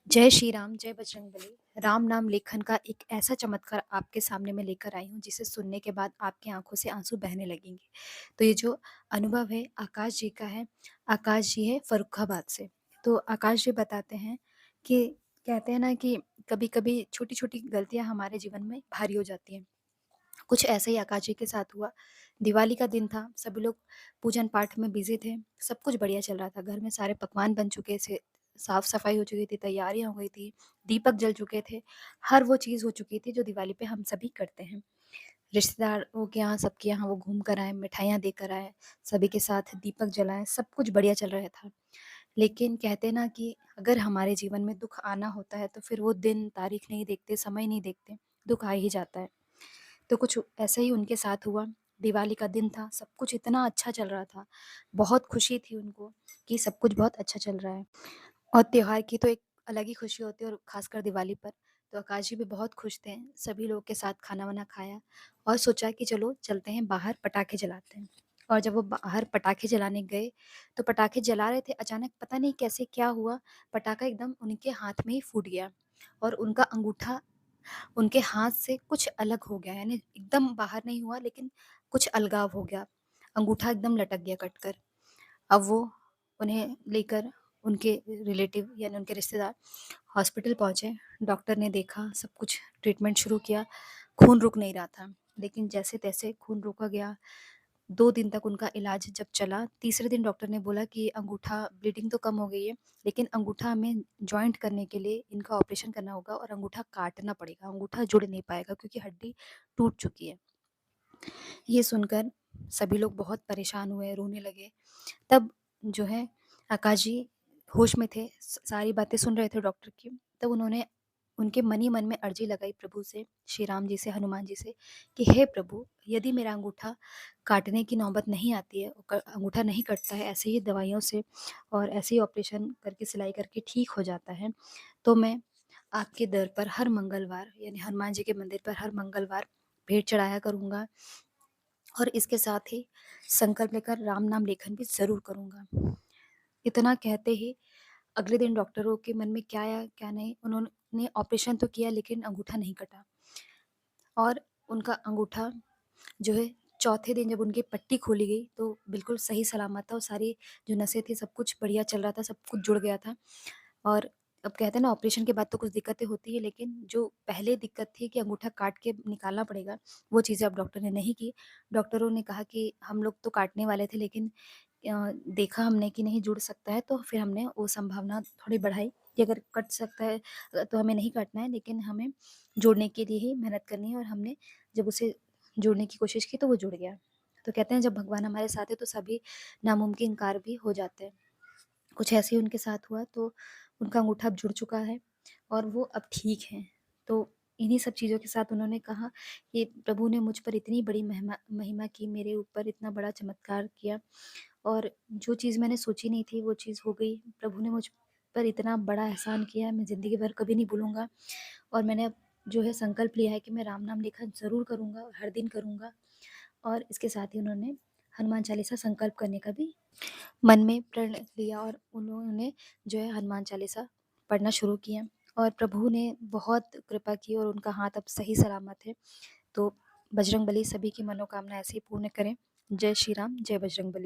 जय श्री राम, जय बजरंगबली। राम नाम लेखन का एक ऐसा चमत्कार आपके सामने मैं लेकर आई हूँ, जिसे सुनने के बाद आपकी आँखों से आँसू बहने लगेंगे। तो ये जो अनुभव है, आकाश जी का है। आकाश जी है फर्रुखाबाद से। तो आकाश जी बताते हैं कि कहते हैं ना कि कभी-कभी छोटी-छोटी गलतियाँ हमारे जीवन में भारी हो जाती हैं। कुछ ऐसा ही आकाश जी के साथ हुआ। दिवाली का दिन था, सभी लोग पूजन पाठ में बिज़ी थे, सब कुछ बढ़िया चल रहा था। घर में सारे पकवान बन चुके थे, साफ-सफाई हो चुकी थी, तैयारियाँ हो गई थी, दीपक जल चुके थे, हर वो चीज़ हो चुकी थी जो दिवाली पे हम सभी करते हैं। रिश्तेदारों के यहाँ, सबके यहाँ वो घूम कर आए, मिठाइयाँ देकर आए, सभी के साथ दीपक जलाए, सब कुछ बढ़िया चल रहा था। लेकिन कहते हैं ना कि अगर हमारे जीवन में दुःख आना होता है, तो फिर वो दिन, तारीख नहीं देखते, समय नहीं देखते, दुःख आ ही जाता है। तो कुछ ऐसा ही उनके साथ हुआ। दिवाली का दिन था, सब कुछ इतना अच्छा चल रहा था, बहुत खुशी थी उनको कि सब कुछ बहुत अच्छा चल रहा है। और त्योहार की तो एक अलग ही खुशी होती है, और ख़ासकर दिवाली पर। तो आकाश जी भी बहुत खुश थे, सभी लोग के साथ खाना-वाना खाया और सोचा कि चलो चलते हैं बाहर पटाखे जलाते हैं। और जब वो बाहर पटाखे जलाने गए, तो पटाखे जला रहे थे, अचानक पता नहीं कैसे क्या हुआ, पटाखा एकदम उनके हाथ में ही फूट गया और उनका अंगूठा उनके हाथ से कुछ अलग हो गया, यानी एकदम बाहर नहीं हुआ, लेकिन कुछ अलगाव हो गया। अंगूठा एकदम लटक गया कटकर। अब वो उन्हें लेकर उनके रिलेटिव यानी उनके रिश्तेदार हॉस्पिटल पहुँचे। डॉक्टर ने देखा, सब कुछ ट्रीटमेंट शुरू किया, खून रुक नहीं रहा था। लेकिन जैसे-तैसे खून रोका गया। 2 दिन तक उनका इलाज जब चला, तीसरे दिन डॉक्टर ने बोला कि अंगूठा ब्लीडिंग तो कम हो गई है, लेकिन अंगूठा हमें जॉइंट करने के लिए इनका ऑपरेशन करना होगा और अंगूठा काटना पड़ेगा, अंगूठा जुड़ नहीं पाएगा क्योंकि हड्डी टूट चुकी है। ये सुनकर सभी लोग बहुत परेशान हुए, रोने लगे। तब जो है आकाश जी होश में थे, सारी बातें सुन रहे थे डॉक्टर की। तब उन्होंने उनके मन ही मन में अर्जी लगाई प्रभु से, श्री राम जी से, हनुमान जी से कि हे प्रभु, यदि मेरा अंगूठा काटने की नौबत नहीं आती है, अंगूठा नहीं कटता है ऐसे ही दवाइयों से और ऐसे ही ऑपरेशन करके सिलाई करके ठीक हो जाता है, तो मैं आपके दर पर हर मंगलवार यानी हनुमान जी के मंदिर पर हर मंगलवार भेंट चढ़ाया करूँगा और इसके साथ ही संकल्प लेकर राम नाम लेखन भी ज़रूर करूँगा। इतना कहते ही अगले दिन डॉक्टरों के मन में क्या आया, क्या नहीं, उन्होंने ऑपरेशन तो किया लेकिन अंगूठा नहीं कटा और उनका अंगूठा जो है चौथे दिन जब उनकी पट्टी खोली गई तो बिल्कुल सही सलामत था और सारी जो नसें थी सब कुछ बढ़िया चल रहा था, सब कुछ जुड़ गया था। और अब कहते हैं ना ऑपरेशन के बाद तो कुछ दिक्कतें होती है, लेकिन जो पहले दिक्कत थी कि अंगूठा काट के निकालना पड़ेगा, वो चीज़ें अब डॉक्टर ने नहीं की। डॉक्टरों ने कहा कि हम लोग तो काटने वाले थे, लेकिन देखा हमने कि नहीं जुड़ सकता है, तो फिर हमने वो संभावना थोड़ी बढ़ाई कि अगर कट सकता है तो हमें नहीं काटना है, लेकिन हमें जोड़ने के लिए ही मेहनत करनी है। और हमने जब उसे जोड़ने की कोशिश की तो वो जुड़ गया। तो कहते हैं जब भगवान हमारे साथ है तो सभी नामुमकिन कार्य भी हो जाते हैं। कुछ ऐसे ही उनके साथ हुआ, तो उनका अंगूठा अब जुड़ चुका है और वो अब ठीक हैं। तो इन्हीं सब चीज़ों के साथ उन्होंने कहा कि प्रभु ने मुझ पर इतनी बड़ी महिमा महिमा की, मेरे ऊपर इतना बड़ा चमत्कार किया और जो चीज़ मैंने सोची नहीं थी वो चीज़ हो गई। प्रभु ने मुझ पर इतना बड़ा एहसान किया है, मैं ज़िंदगी भर कभी नहीं भूलूँगा। और मैंने अब जो है संकल्प लिया है कि मैं राम नाम लेखन ज़रूर करूँगा और हर दिन करूँगा। और इसके साथ ही उन्होंने हनुमान चालीसा संकल्प करने का भी मन में प्रण लिया और उन्होंने जो है हनुमान चालीसा पढ़ना शुरू किया और प्रभु ने बहुत कृपा की और उनका हाथ अब सही सलामत है। तो बजरंगबली सभी की मनोकामना ऐसे ही पूर्ण करें। जय श्री राम, जय बजरंगबली।